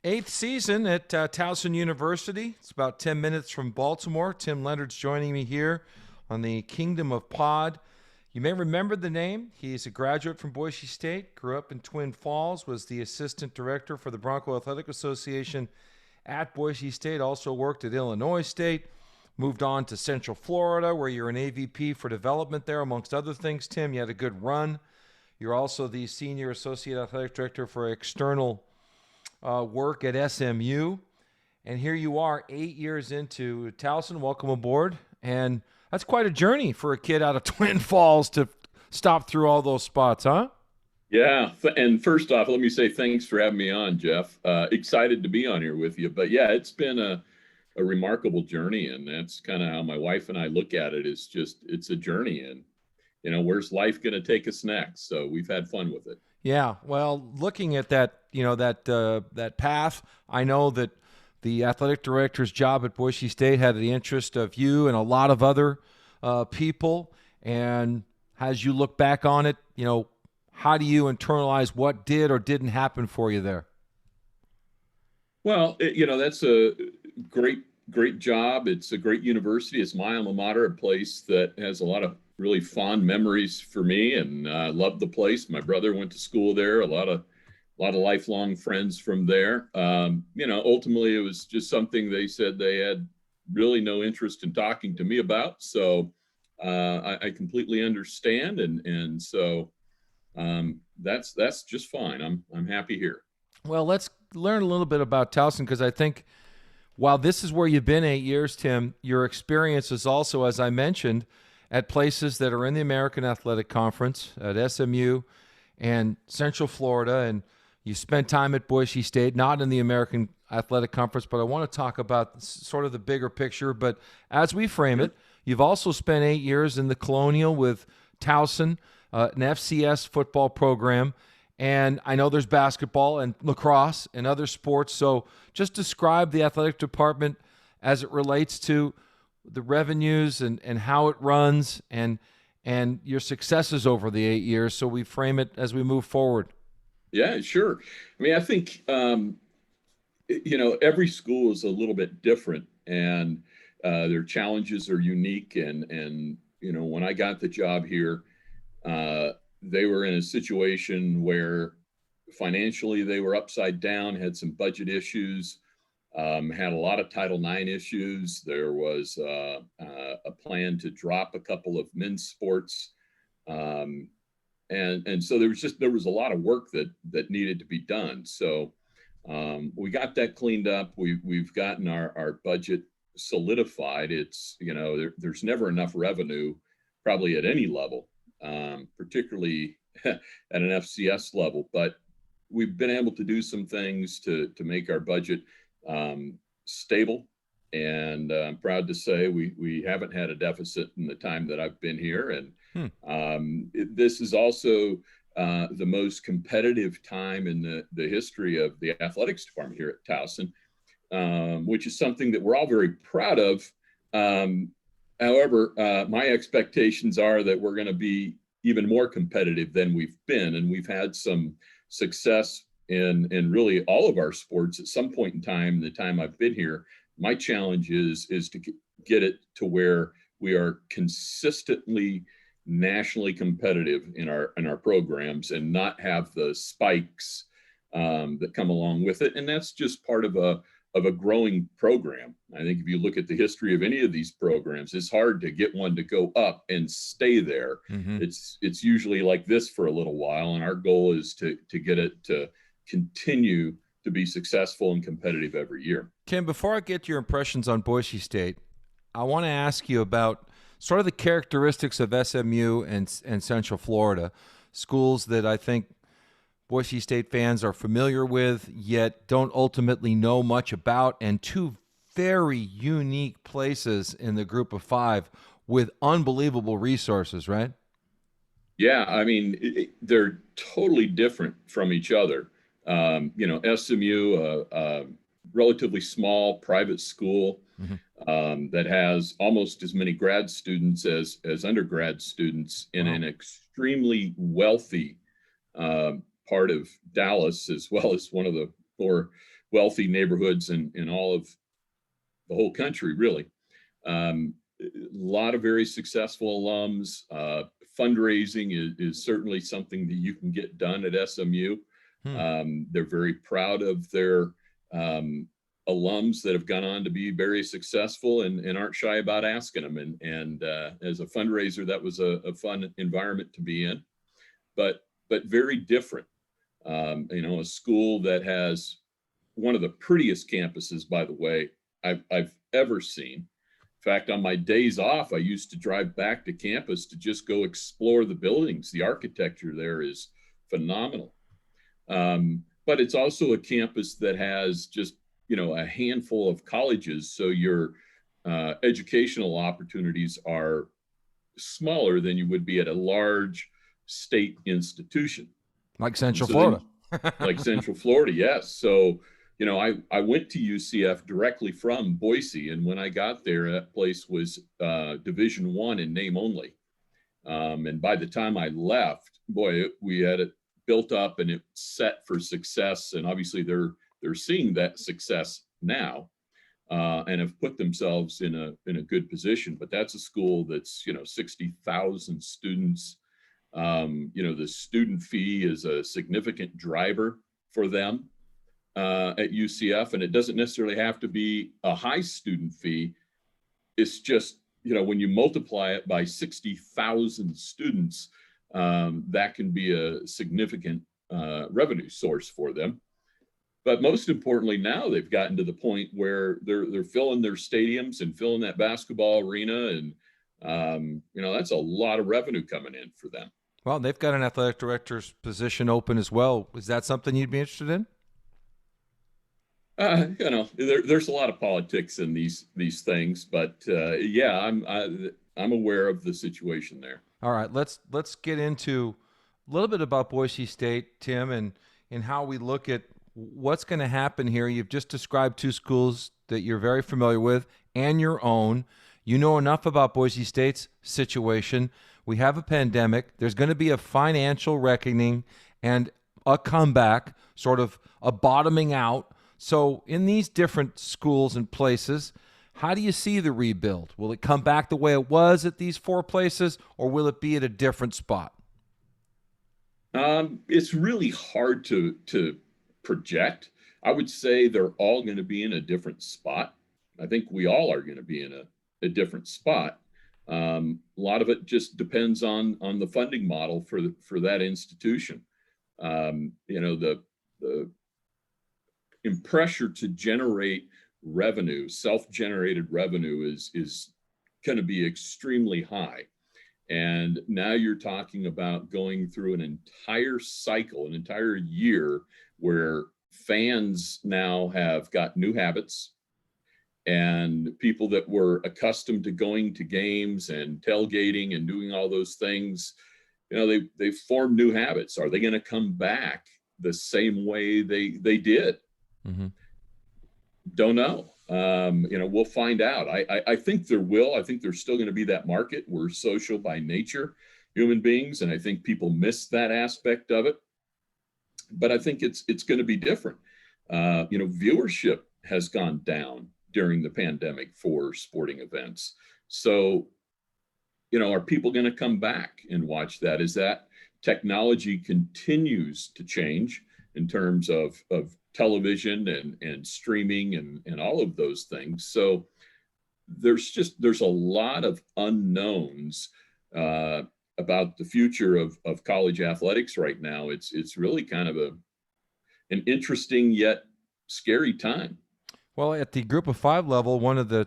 Eighth season at Towson University. It's about 10 minutes from Baltimore. Tim Leonard's joining me here on the Kingdom of Pod. You may remember the name. He's a graduate from Boise State, grew up in Twin Falls, was the assistant director for the Bronco Athletic Association at Boise State, also worked at Illinois State, moved on to Central Florida, where you're an AVP for development there, amongst other things. Tim, you had a good run. You're also the senior associate athletic director for external work at SMU. And here you are 8 years into Towson. Welcome aboard. And that's quite a journey for a kid out of Twin Falls to stop through all those spots, huh? Yeah. And first off, let me say thanks for having me on, Jeff. Excited to be on here with you. But yeah, it's been a remarkable journey. And that's kind of how my wife and I look at it. It's a journey. And, where's life going to take us next? So we've had fun with it. Yeah, well, looking at that, that path, I know that the athletic director's job at Boise State had the interest of you and a lot of other people. And as you look back on it, how do you internalize what did or didn't happen for you there? Well, that's a great job. It's a great university. It's my alma mater, a place that has a lot of really fond memories for me, and I love the place. My brother went to school there. A lot of lifelong friends from there. Ultimately, it was just something they said they had really no interest in talking to me about. So I completely understand, and so that's just fine. I'm happy here. Well, let's learn a little bit about Towson, because I think while this is where you've been 8 years, Tim, your experience is also, as I mentioned, at places that are in the American Athletic Conference, at SMU and Central Florida, and you spent time at Boise State, not in the American Athletic Conference, but I want to talk about sort of the bigger picture. But as we frame it, you've also spent 8 years in the Colonial with Towson, an FCS football program, and I know there's basketball and lacrosse and other sports. So just describe the athletic department as it relates to the revenues and how it runs and your successes over the 8 years, so we frame it as we move forward. Yeah, sure. I mean, I think, every school is a little bit different, and their challenges are unique. And when I got the job here, they were in a situation where financially they were upside down, had some budget issues, had a lot of Title IX issues. There was a plan to drop a couple of men's sports. And so there was a lot of work that needed to be done. So we got that cleaned up. We've gotten our budget solidified. It's, there's never enough revenue probably at any level, particularly at an FCS level, but we've been able to do some things to make our budget stable. And I'm proud to say we haven't had a deficit in the time that I've been here. And this is also the most competitive time in the history of the athletics department here at Towson, which is something that we're all very proud of. However, my expectations are that we're going to be even more competitive than we've been. And we've had some success in really all of our sports at some point in time. The time I've been here, my challenge is to get it to where we are consistently nationally competitive in our programs and not have the spikes that come along with it. And that's just part of a growing program. I think if you look at the history of any of these programs, it's hard to get one to go up and stay there. Mm-hmm. It's usually like this for a little while, and our goal is to get it to continue to be successful and competitive every year. Kim, before I get your impressions on Boise State, I want to ask you about sort of the characteristics of SMU and Central Florida, schools that I think Boise State fans are familiar with, yet don't ultimately know much about, and two very unique places in the group of five with unbelievable resources, right? Yeah, I mean, they're totally different from each other. SMU, a relatively small private school, mm-hmm. That has almost as many grad students as undergrad students in an extremely wealthy part of Dallas, as well as one of the or wealthy neighborhoods in all of the whole country, really. A lot of very successful alums. Fundraising is certainly something that you can get done at SMU. They're very proud of their alums that have gone on to be very successful and aren't shy about asking them. And as a fundraiser, that was a fun environment to be in, but very different. A school that has one of the prettiest campuses, by the way, I've ever seen. In fact, on my days off, I used to drive back to campus to just go explore the buildings. The architecture there is phenomenal. But it's also a campus that has just, a handful of colleges. So your educational opportunities are smaller than you would be at a large state institution. Like Central Florida. Like Central Florida, yes. So, I went to UCF directly from Boise, and when I got there, that place was Division I in name only. And by the time I left, boy, we had it built up and it's set for success. And obviously, they're seeing that success now, and have put themselves in a good position. But that's a school that's 60,000 students. The student fee is a significant driver for them at UCF, and it doesn't necessarily have to be a high student fee. It's just, when you multiply it by 60,000 students, that can be a significant revenue source for them. But most importantly, now they've gotten to the point where they're filling their stadiums and filling that basketball arena, and that's a lot of revenue coming in for them. Well, they've got an athletic director's position open as well. Is that something you'd be interested in? There's a lot of politics in these things, but yeah, I'm aware of the situation there. All right, let's get into a little bit about Boise State, Tim, and how we look at what's going to happen here. You've just described two schools that you're very familiar with and your own. You know enough about Boise State's situation. We have a pandemic. There's going to be a financial reckoning and a comeback, sort of a bottoming out. So in these different schools and places, how do you see the rebuild? Will it come back the way it was at these four places, or will it be at a different spot? It's really hard to project. I would say they're all going to be in a different spot. I think we all are going to be in a different spot. A lot of it just depends on the funding model for that institution. The pressure to generate revenue, self-generated revenue is going to be extremely high. And now you're talking about going through an entire cycle, an entire year where fans now have got new habits, and people that were accustomed to going to games and tailgating and doing all those things, they've formed new habits. Are they going to come back the same way they did? Mm-hmm. Don't know. We'll find out. I think there will. I think there's still going to be that market. We're social by nature, human beings, and I think people miss that aspect of it. But I think it's going to be different. Viewership has gone down during the pandemic for sporting events. So, are people going to come back and watch that? As that technology continues to change in terms of television and streaming and all of those things. So there's a lot of unknowns about the future of college athletics right now. It's really kind of an interesting yet scary time. Well, at the group of five level, one of the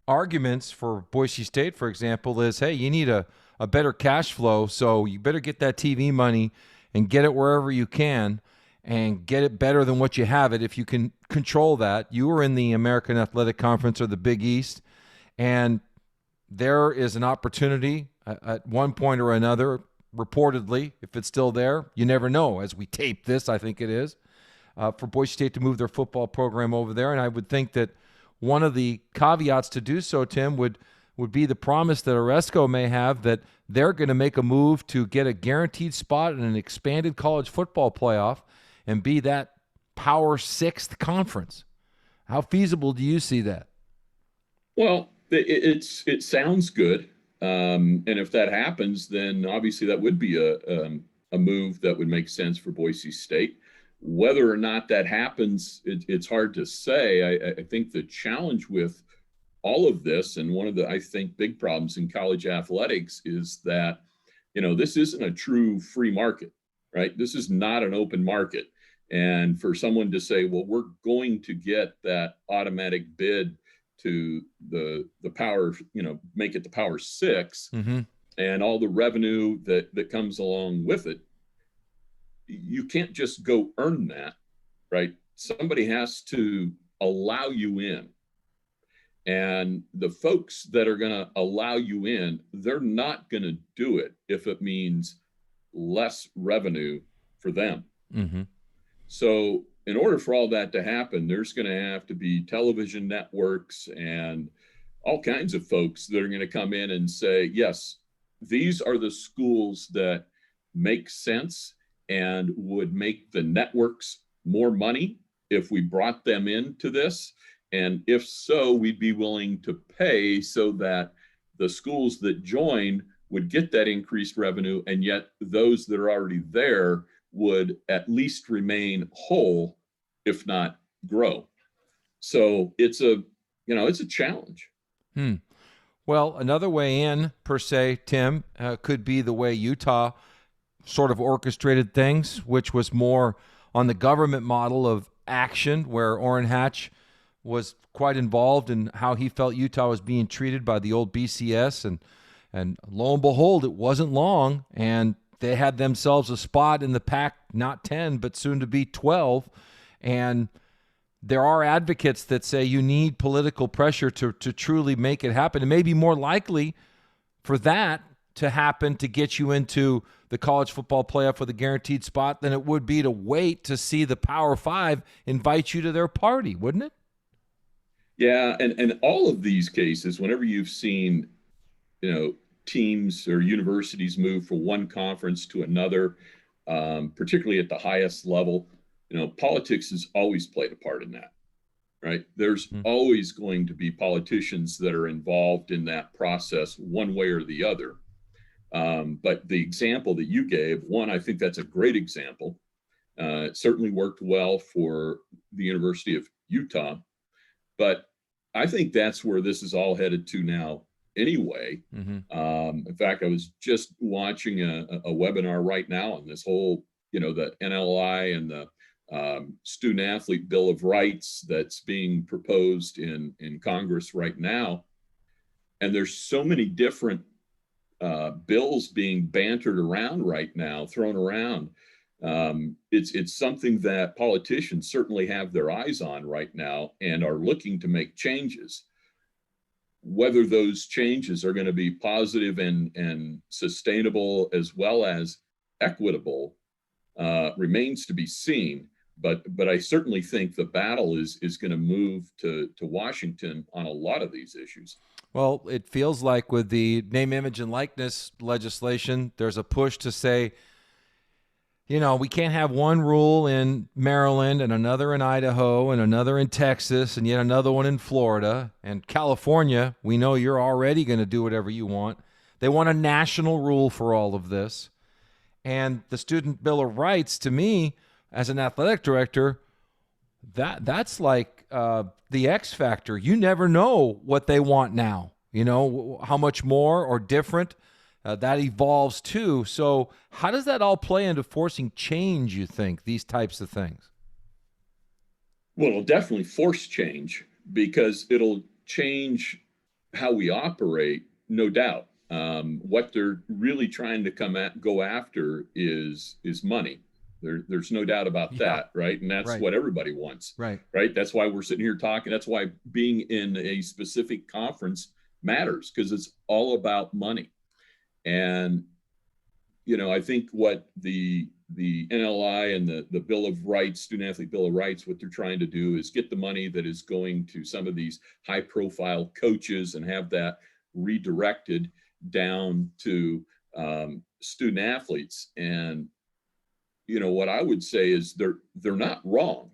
arguments for Boise State, for example, is, hey, you need a better cash flow, so you better get that TV money and get it wherever you can and get it better than what you have it if you can control that. You were in the American Athletic Conference or the Big East, and there is an opportunity at one point or another, reportedly, if it's still there, you never know. As we tape this, I think it is, for Boise State to move their football program over there. And I would think that one of the caveats to do so, Tim, would be the promise that Oresco may have that they're going to make a move to get a guaranteed spot in an expanded college football playoff and be that Power Sixth conference. How feasible do you see that? Well, it sounds good, and if that happens, then obviously that would be a move that would make sense for Boise State. Whether or not that happens, it's hard to say. I think the challenge with all of this, and one of the, I think, big problems in college athletics is that, this isn't a true free market, right? This is not an open market. And for someone to say, well, we're going to get that automatic bid to the power, make it the Power Six, and all the revenue that comes along with it, you can't just go earn that, right? Somebody has to allow you in. And the folks that are going to allow you in, they're not going to do it if it means less revenue for them. So in order for all that to happen, there's going to have to be television networks and all kinds of folks that are going to come in and say, yes, these are the schools that make sense and would make the networks more money if we brought them into this. And if so, we'd be willing to pay so that the schools that join would get that increased revenue, and yet those that are already there would at least remain whole, if not grow. So it's a challenge. Well, another way in, per se, Tim, could be the way Utah sort of orchestrated things, which was more on the government model of action, where Orrin Hatch was quite involved in how he felt Utah was being treated by the old BCS. And lo and behold, it wasn't long, and they had themselves a spot in the Pac, not 10, but soon to be 12. And there are advocates that say you need political pressure to truly make it happen. It may be more likely for that to happen to get you into the college football playoff with a guaranteed spot than it would be to wait to see the Power Five invite you to their party, wouldn't it? Yeah, and all of these cases, whenever you've seen, teams or universities move from one conference to another, particularly at the highest level, politics has always played a part in that, right? There's always going to be politicians that are involved in that process one way or the other. But the example that you gave, one, I think that's a great example. It certainly worked well for the University of Utah, but I think that's where this is all headed to now anyway. In fact, I was just watching a webinar right now on this whole, the NLI and the Student Athlete Bill of Rights that's being proposed in Congress right now. And there's so many different bills being bantered around right now, thrown around. It's something that politicians certainly have their eyes on right now and are looking to make changes. Whether those changes are going to be positive and sustainable as well as equitable remains to be seen. But I certainly think the battle is going to move to Washington on a lot of these issues. Well, it feels like with the name, image, and likeness legislation, there's a push to say, we can't have one rule in Maryland and another in Idaho and another in Texas and yet another one in Florida. And California, we know you're already going to do whatever you want. They want a national rule for all of this. And the Student Bill of Rights, to me, as an athletic director, that's like the X factor. You never know what they want now, how much more or different. That evolves too. So how does that all play into forcing change, you think, these types of things? Well, it'll definitely force change because it'll change how we operate, no doubt. What they're really trying to go after is money. There's no doubt about that, right? And that's what everybody wants, right? That's why we're sitting here talking. That's why being in a specific conference matters, because it's all about money. And, I think what the NLI and the Bill of Rights, Student Athlete Bill of Rights, what they're trying to do is get the money that is going to some of these high profile coaches and have that redirected down to student athletes. And, what I would say is they're not wrong.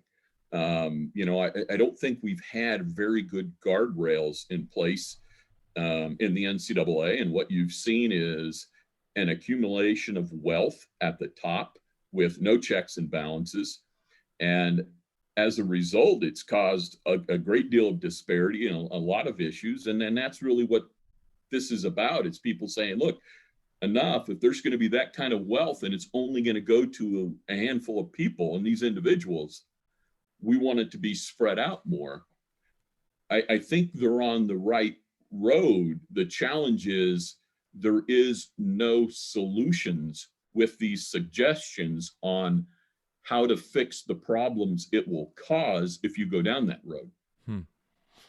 I don't think we've had very good guardrails in place in the NCAA. And what you've seen is an accumulation of wealth at the top with no checks and balances. And as a result, it's caused a great deal of disparity and a lot of issues. And then that's really what this is about. It's people saying, look, enough. If there's going to be that kind of wealth and it's only going to go to a handful of people and these individuals, we want it to be spread out more. I think they're on the right road. The challenge is there is no solutions with these suggestions on how to fix the problems it will cause if you go down that road.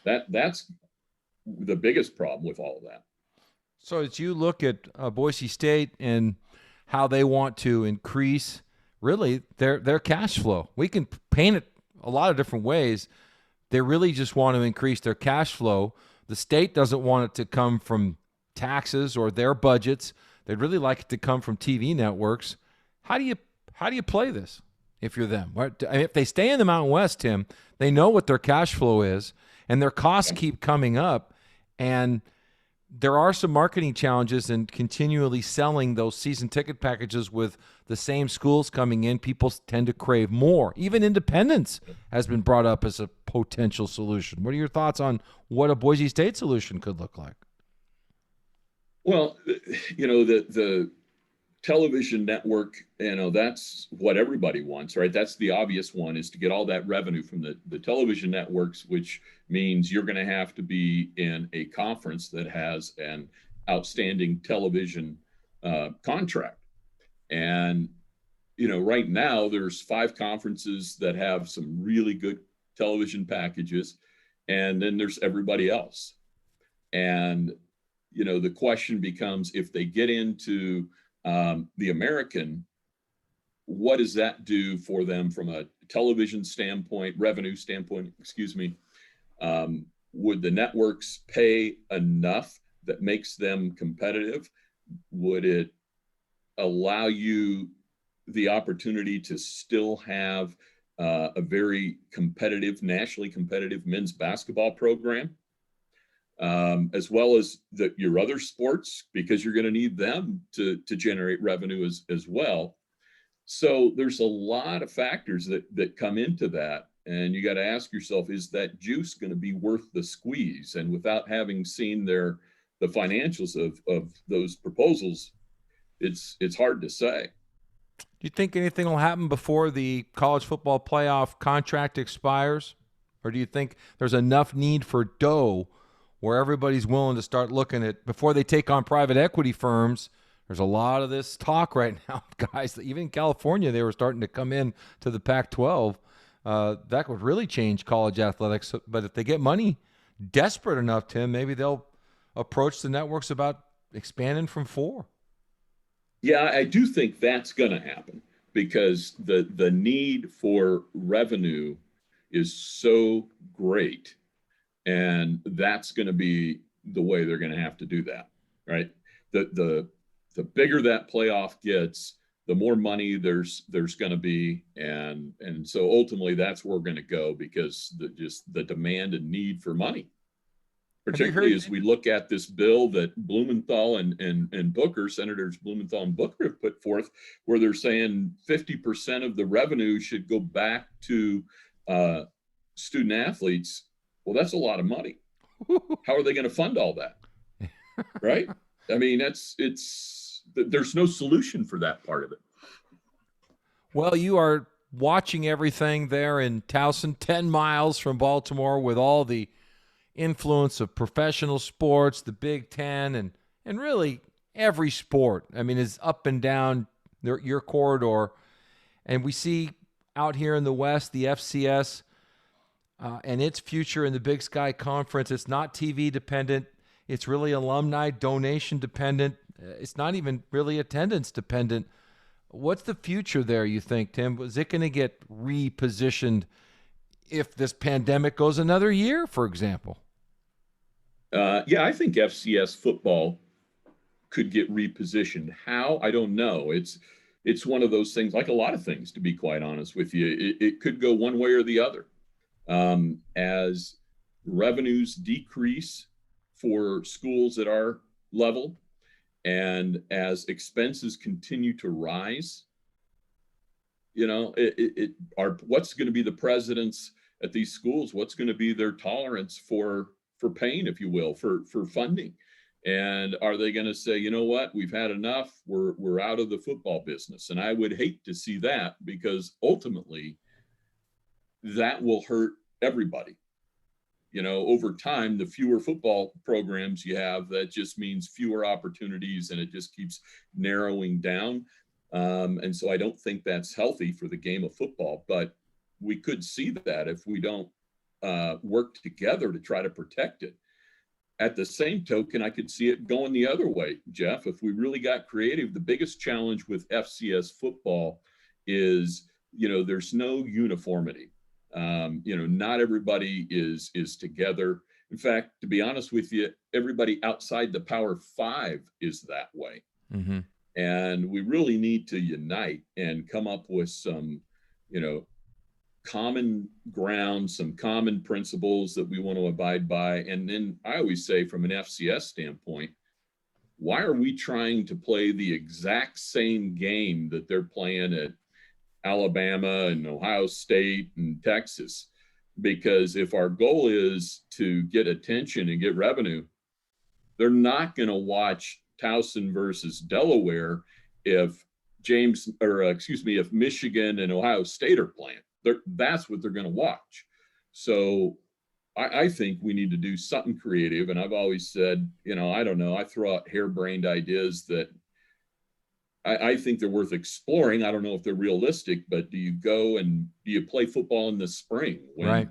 That's the biggest problem with all of that. So as you look at Boise State and how they want to increase really their cash flow, we can paint it a lot of different ways. They really just want to increase their cash flow. The state doesn't want it to come from taxes or their budgets. They'd really like it to come from TV networks. How do you play this if you're them? If they stay in the Mountain West, Tim, they know what their cash flow is, and their costs keep coming up, and there are some marketing challenges in continually selling those season ticket packages with the same schools coming in. People tend to crave more. Even independence has been brought up as a potential solution. What are your thoughts on what a Boise State solution could look like? Well, the television network, that's what everybody wants, right? That's the obvious one, is to get all that revenue from the television networks, which means you're going to have to be in a conference that has an outstanding television contract. And, right now there's 5 conferences that have some really good television packages, and then there's everybody else. And, the question becomes, if they get into the American, what does that do for them from a television standpoint, revenue standpoint, would the networks pay enough that makes them competitive? Would it allow you the opportunity to still have a very competitive, nationally competitive men's basketball program? As well as your other sports, because you're going to need them to generate revenue as well. So there's a lot of factors that come into that. And you got to ask yourself, is that juice going to be worth the squeeze? And without having seen the financials of those proposals, it's hard to say. Do you think anything will happen before the college football playoff contract expires? Or do you think there's enough need for dough where everybody's willing to start looking at, before they take on private equity firms? There's a lot of this talk right now, guys, that even in California, they were starting to come in to the Pac-12. That would really change college athletics. But if they get money desperate enough, Tim, maybe they'll approach the networks about expanding from 4. Yeah, I do think that's going to happen, because the need for revenue is so great. And that's going to be the way they're going to have to do that, right? The bigger that playoff gets, the more money there's going to be, and so ultimately that's where we're going to go, because the demand and need for money, particularly as we look at this bill that Blumenthal and Booker, Senators Blumenthal and Booker, have put forth, where they're saying 50% of the revenue should go back to student athletes. Well, that's a lot of money. How are they going to fund all that? Right? I mean, there's no solution for that part of it. Well, you are watching everything there in Towson, 10 miles from Baltimore, with all the influence of professional sports, the Big Ten, and really every sport. I mean, is up and down your corridor. And we see out here in the West, the FCS, and its future in the Big Sky Conference. It's not TV dependent. It's really alumni donation dependent. It's not even really attendance dependent. What's the future there, you think, Tim? Is it going to get repositioned if this pandemic goes another year, for example? Yeah, I think FCS football could get repositioned. How? I don't know. It's it's one of those things, like a lot of things, to be quite honest with you. It could go one way or the other. As revenues decrease for schools at our level, and as expenses continue to rise, what's going to be the presidents at these schools? What's going to be their tolerance for pain, if you will, for funding? And are they going to say, you know what, we've had enough, we're out of the football business? And I would hate to see that, because ultimately that will hurt everybody. Over time, the fewer football programs you have, that just means fewer opportunities, and it just keeps narrowing down. And so I don't think that's healthy for the game of football, but we could see that if we don't work together to try to protect it. At the same token, I could see it going the other way, Jeff. If we really got creative, the biggest challenge with FCS football is, there's no uniformity. Not everybody is together. In fact, to be honest with you, everybody outside the Power Five is that way. Mm-hmm. And we really need to unite and come up with some, common ground, some common principles that we want to abide by. And then I always say, from an FCS standpoint, why are we trying to play the exact same game that they're playing at Alabama and Ohio State and Texas? Because if our goal is to get attention and get revenue, they're not going to watch Towson versus Delaware if Michigan and Ohio State are playing. That's what they're going to watch. So I think we need to do something creative. And I've always said, I don't know, I throw out harebrained ideas that I think they're worth exploring. I don't know if they're realistic, but do you play football in the spring when right.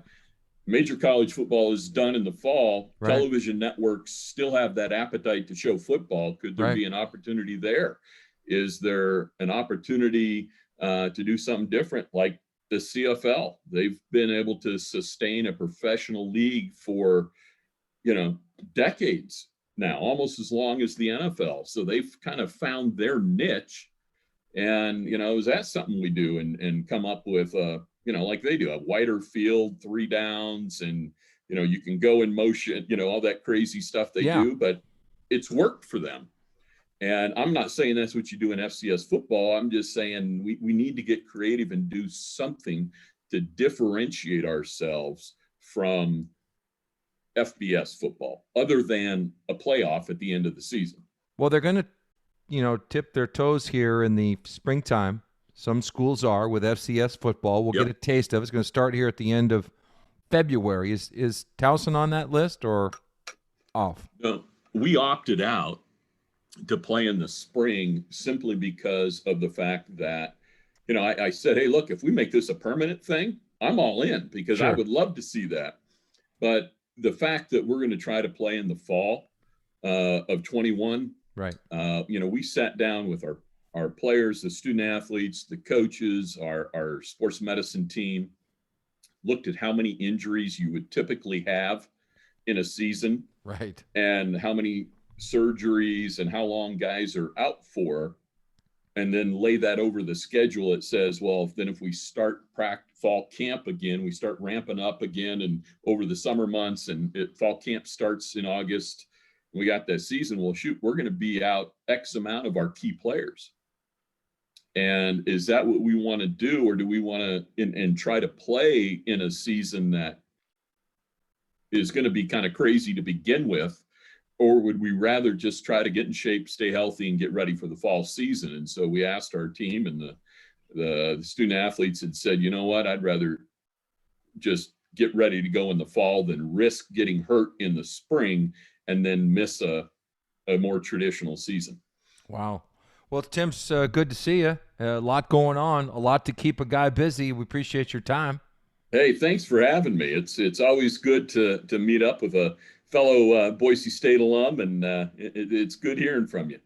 major college football is done in the fall? Right. Television networks still have that appetite to show football. Could there be an opportunity there? Is there an opportunity to do something different, like the CFL? They've been able to sustain a professional league for, decades now, almost as long as the NFL. So they've kind of found their niche. And, is that something we do and come up with, like they do, a wider field, 3 downs, and, you can go in motion, all that crazy stuff they do, but it's worked for them. And I'm not saying that's what you do in FCS football. I'm just saying we need to get creative and do something to differentiate ourselves from FBS football, other than a playoff at the end of the season. Well, they're going to, tip their toes here in the springtime. Some schools are with FCS football. We'll get a taste of it. It's going to start here at the end of February. Is Towson on that list or off? No, we opted out to play in the spring simply because of the fact that, I said, hey, look, if we make this a permanent thing, I'm all in, because I would love to see that. But the fact that we're going to try to play in the fall of 21, right? We sat down with our players, the student athletes, the coaches, our sports medicine team, looked at how many injuries you would typically have in a season, right? And how many surgeries and how long guys are out for, and then lay that over the schedule. It says, well, then if we start fall camp again, we start ramping up again, and over the summer months, and fall camp starts in August, we got that season. Well, shoot, we're going to be out X amount of our key players. And is that what we want to do, or do we want to and try to play in a season that is going to be kind of crazy to begin with? Or would we rather just try to get in shape, stay healthy, and get ready for the fall season? And so we asked our team, and the student athletes had said, you know what, I'd rather just get ready to go in the fall than risk getting hurt in the spring and then miss a more traditional season. Wow. Well, Tim's good to see you. A lot going on, a lot to keep a guy busy. We appreciate your time. Hey, thanks for having me. It's always good to meet up with a fellow Boise State alum, and it's good hearing from you.